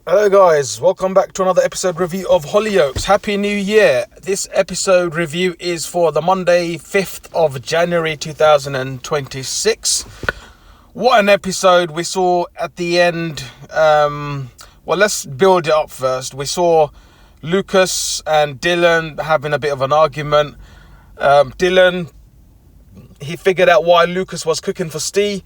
Hello guys, welcome back to another episode review of Hollyoaks. Happy New Year. This episode review is for the Monday 5th of January 2026. What an episode we saw at the end. Well, let's build it up first. We saw Lucas and Dillon having a bit of an argument. Dillon, he figured out why Lucas was cooking for Steve.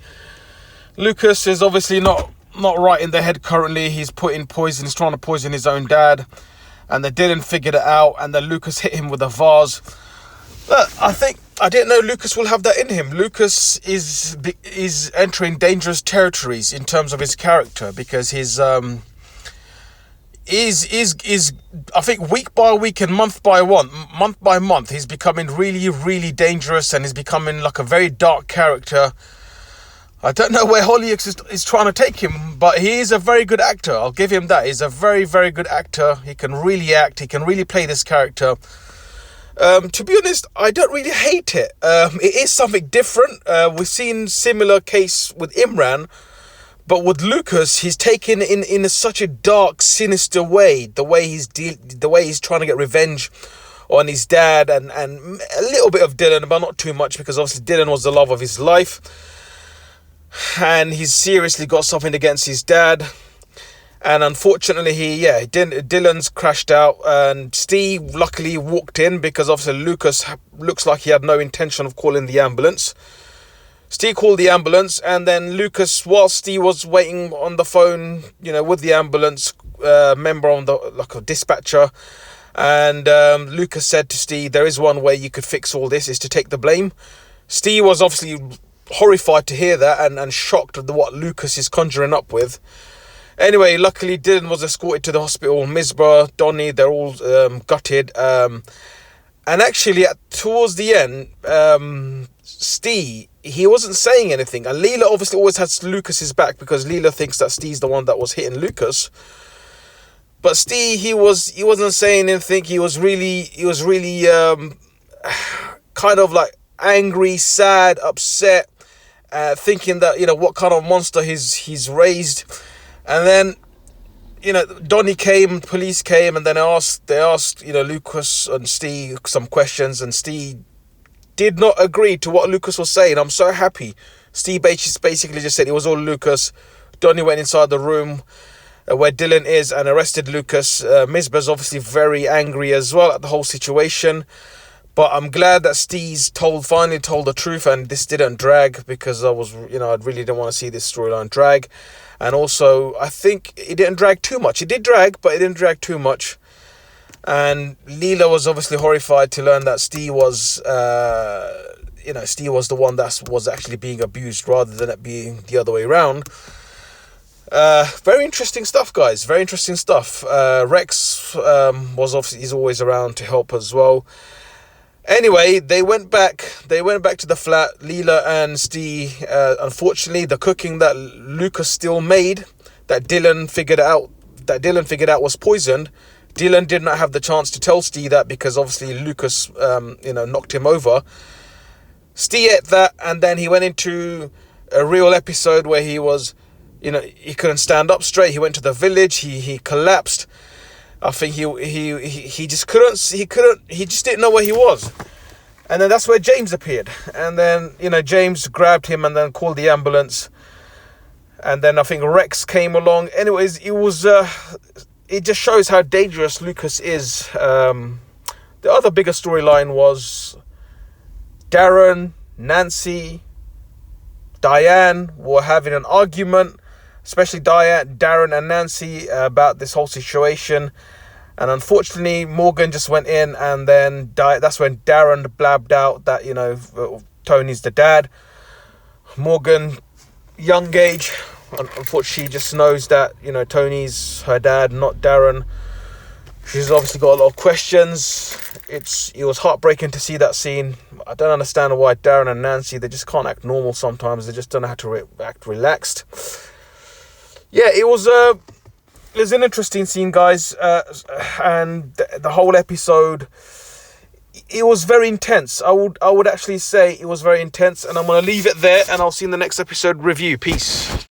Lucas is obviously not right in the head currently. He's putting poison. He's trying to poison his own dad. And then Dillon figured it out. And then Lucas hit him with a vase. But I didn't know Lucas will have that in him. Lucas is entering dangerous territories in terms of his character. Because his I think week by week and month by month, he's becoming really, really dangerous. And he's becoming like a very dark character. I don't know where Hollyoaks is trying to take him, but he is a very good actor. I'll give him that. He's a very, very good actor. He can really act. He can really play this character. To be honest, I don't really hate it. It is something different. We've seen similar case with Imran, but with Lucas, he's taken in such a dark, sinister way. The way he's trying to get revenge on his dad and a little bit of Dillon, but not too much because obviously Dillon was the love of his life. And he's seriously got something against his dad. And unfortunately, Dillon's crashed out. And Steve luckily walked in because obviously Lucas looks like he had no intention of calling the ambulance. Steve called the ambulance. And then Lucas, whilst Steve was waiting on the phone, with the ambulance member on a dispatcher. And Lucas said to Steve, there is one way you could fix all this, is to take the blame. Steve was obviously horrified to hear that and shocked at what Lucas is conjuring up with. Anyway, luckily Dillon was escorted to the hospital. Misbah, Donnie, they're all gutted. And actually, towards the end, Steve, he wasn't saying anything. And Leela obviously always has Lucas's back because Leela thinks that Steve's the one that was hitting Lucas. But Steve, he wasn't saying anything. He was really kind of like angry, sad, upset. Thinking that what kind of monster he's raised. And then Donnie came, police came, and then they asked Lucas and Steve some questions, and Steve did not agree to what Lucas was saying. I'm so happy. Steve basically just said it was all Lucas. Donnie went inside the room where Dillon is and arrested Lucas. Misbah's obviously very angry as well at the whole situation. But I'm glad that Steve's finally told the truth and this didn't drag because I really didn't want to see this storyline drag. And also, I think it didn't drag too much. It did drag, but it didn't drag too much. And Leela was obviously horrified to learn that Steve was, Steve was the one that was actually being abused rather than it being the other way around. Very interesting stuff, guys. Very interesting stuff. Rex he's always around to help as well. Anyway, they went back to the flat. Leela and Steve, unfortunately, the cooking that Lucas still made, that Dillon figured out was poisoned. Dillon did not have the chance to tell Steve that because obviously Lucas, knocked him over. Steve ate that, and then he went into a real episode where he was, he couldn't stand up straight. He went to the village. He collapsed. I think he just didn't know where he was. And then that's where James appeared. And then, James grabbed him and then called the ambulance. And then I think Rex came along. Anyways, it just shows how dangerous Lucas is. The other bigger storyline was Darren, Nancy, Diane were having an argument. Especially Darren and Nancy about this whole situation. And unfortunately, Morgan just went in and then that's when Darren blabbed out that, Tony's the dad. Morgan, young age, unfortunately, she just knows that, Tony's her dad, not Darren. She's obviously got a lot of questions. It was heartbreaking to see that scene. I don't understand why Darren and Nancy, they just can't act normal sometimes. They just don't know how to act relaxed. Yeah, it was an interesting scene, guys, and the whole episode, it was very intense. I would actually say it was very intense, and I'm going to leave it there, and I'll see you in the next episode review. Peace.